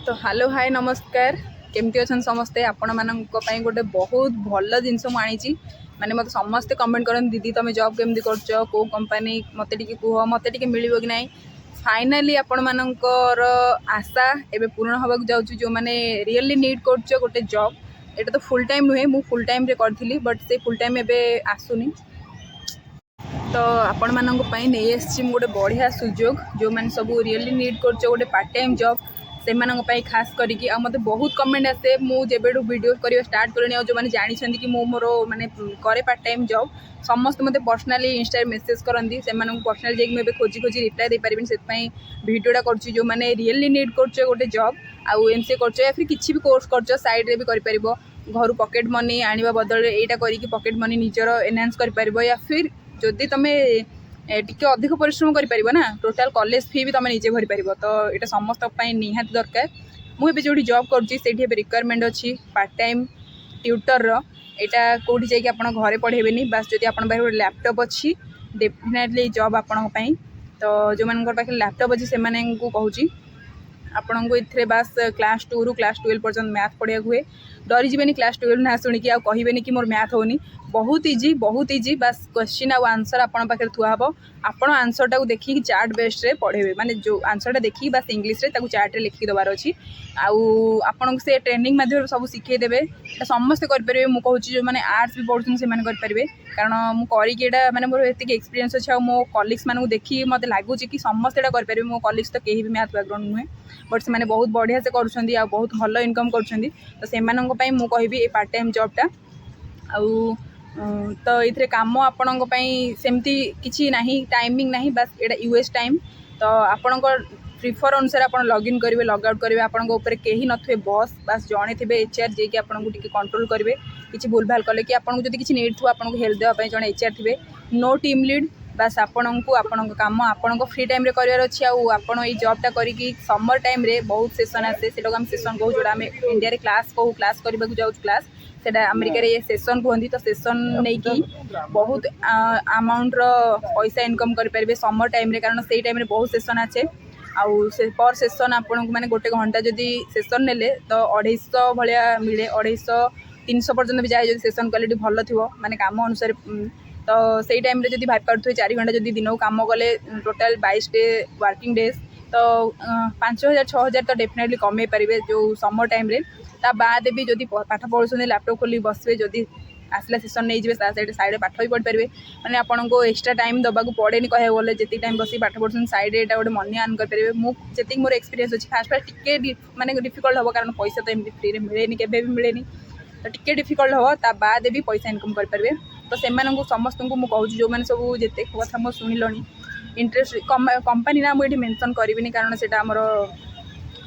तो hello hi नमस्कार केमती अच्छा समस्ते आपण मानी गोटे बहुत भल जिनस मुझे माने मत समस्ते कमेंट करन दीदी तुम जॉब केमती कर को कंपनी मत कह मत मिल कि ना फाइनाली आपण मानकर आशा एवं पूर्ण होगा जाऊँ जो मैंने रियली नीड कर गोटे जॉब एटा तो फुल टाइम नुहे मु फुल टाइम रे करी बट से फुल टाइम एवं आसुनी तो आपण मानक नहीं आसी गोटे बढ़िया सुजोग जो मैंने सब रियली नीड कर गोटे पार्ट टाइम जॉब से खास करके मत बहुत कमेंट आसे मुझे वीडियो करने स्टार्ट करें जो मैंने जानते कि मोर माने करे पार्ट टाइम जॉब समस्त मत पर्सनाली इंस्टा मेसेज करती से पर्सनाली जाकि मुझे खोजी खोजी रिप्लाई दे पारि से भिडियोटा कर जो मैंने रियली नीड कर गोटे जॉब आउ एम सी कर या फिर किसी भी कोर्स कर साइड रे भी कर घर पॉकेट मनी आने बदल यहाँ करके पॉकेट मनी निजर एनहांस कर या फिर जदि तुम टिके अधिक परिश्रम कर ना टोटाल कॉलेज फी भी तुम निजे भरी पार तो यहाँ समस्त निहाती दरकार मुझे जो जॉब करुँची रिक्वायरमेंट अच्छी पार्ट टाइम ट्यूटर यहाँ कौटी जाकि आप घरे पढ़ेबे बास जब आप लैपटॉप अच्छी डेफिनेटली जॉब आपण तो जो मान पाखे लैपटॉप अच्छी से कहूँ आपन को इतने बास क्लास 2 रु क्लास 12 पर्यटन मैथ पढ़ा हुए डरी जीवेनि क्लास 12 ना शुणिकी आ कहबेनि कि मोर मैथ होनी बहुत इजी बास क्वेश्चन आ आंसर आपन पाखे थुआ हम आपन आंसर टाक देखिए चार्ट बेस्ड रे पढ़ेबे माने जो आंसर देखिए बास इंग्लिश रे ताकू चार्ट रे लिखि दबार अछि आपन से ट्रेनिंग माध्यम सब सिखे देबे समस्त कर परिबे मु कहूँ जो माने आर्ट्स भी पढ़ुछन से माने कर परिबे कारण मु करिक एटा माने मोर एतिक एक्सपीरियंस अछि आ मो कलीग्स मानू देखि मते लागुछि कि समस्त एटा कर परिबे मो कलीग्स तो केही भी मैथ बैकग्राउंड नुहे बट से बहुत बढ़िया से करुँच आ बहुत भल इनकम कर तो से मु कहबी ए पार्ट टाइम जॉबटा आउ तो ये कम आपण सेमती किसी ना टाइमिंग ना बस ये यूएस टाइम तो आपण प्रिफर अनुसार आप लॉगिन करेंगे लॉगआउट करेंगे आपण कहीं नथे बस बास जड़े थे एचआर जी कि आपको कंट्रोल करेंगे किसी भूल भाल कले कि आपको जब किसी नीड थो आपको हेल्प देवाई जड़े एचआर थे नो टीम लीड बास आपण कम आपण फ्री टाइम रे करार अच्छी आपण ये जॉबटा करी समर टाइम रे बहुत सेसन आसे से आम सेसन कहूँ जोड़ा आम इंडिया रे क्लास कहूँ क्लास करने जाऊँ क्लास से अमेरिका रे सेसन कहती तो सेसन नहीं कि बहुत अमाउंट पैसा इनकम करेंगे समर टाइम रे कारण से टाइम रे बहुत सेसन आसे आउ से पर सेसन आपण को माने गोटे घंटा जदि सेसन नेले तो 250 भाया मिले 250-300 पर्यटन भी जाए सेसन क्वालिटी भल थी माने काम अनुसार तो से टाइम रे जदि भाई पारे 4 घंटा जदि दिन को कम कले टोटाल 22 डे वर्किंग डेज तो 5000-6000 तो डेफिनेटली कमे पारे जो समर टाइम रे ता बाद भी जदि पाठ पढ़ुते लैपटॉप खोली बसवे जदि आसला सेसन नहीं जी साइड पाठ भी पढ़ पारे मैंने आपन को एक्सट्रा टाइम दबाक पड़े कह बोले जी टाइम बस पाठ पढ़ुन साइड एटा गोटे मनी अर्न करेंगे मुझे मोर एक्सपीरियंस अच्छी फास्ट फास्ट टिके माने डिफिकल्ट हम कारण पैसा तो एमती फ्री मिले केवे भी मिले तो टिके डिफिकल्ट हम ता बाद भी पैसा इनकम करेंगे तो से समस्त को मुझे कहूँ जो मैंने सब जिते कथा मो शुणिलनी इंटरेस्ट कंपनी ना मुझे मेंशन करी कारण से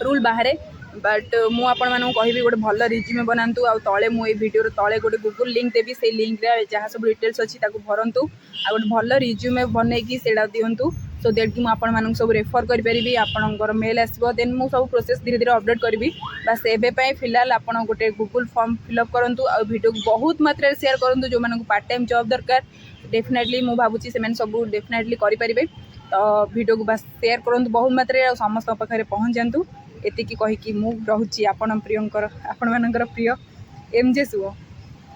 रूल बाहर बट मुझे कहि गोटे भल रिज्यूमे बनातु आ तले मुझे वीडियो तले गोटे गूगल लिंक देवी से लिंक रे जहाँ सब डिटेल्स अच्छी भरतु आ गोटे भल रिज्यूमे बनईकी से दिंतु सो दैट कि मुझे सब रेफर करी आपंकर मेल आसो देन मुझे सब प्रोसेस धीरे धीरे अपडेट करी बास एवं फिलहाल आप गोटे गूगल फॉर्म फिलअप करूँ आ वीडियो बहुत मात्रा शेयर करूँ जो मैंने पार्ट टाइम जॉब दरकार डेफिनेटली मुझे भावुँ से सब डेफिनेटली करेंगे तो वीडियो को बास शेयर करूँ बहुत मात्रा समस्त पाखे पहुँच जातु एतिकी कहीकि मु रहुची आपण प्रियंकर आपण मानकर प्रिय एमजे सुओ।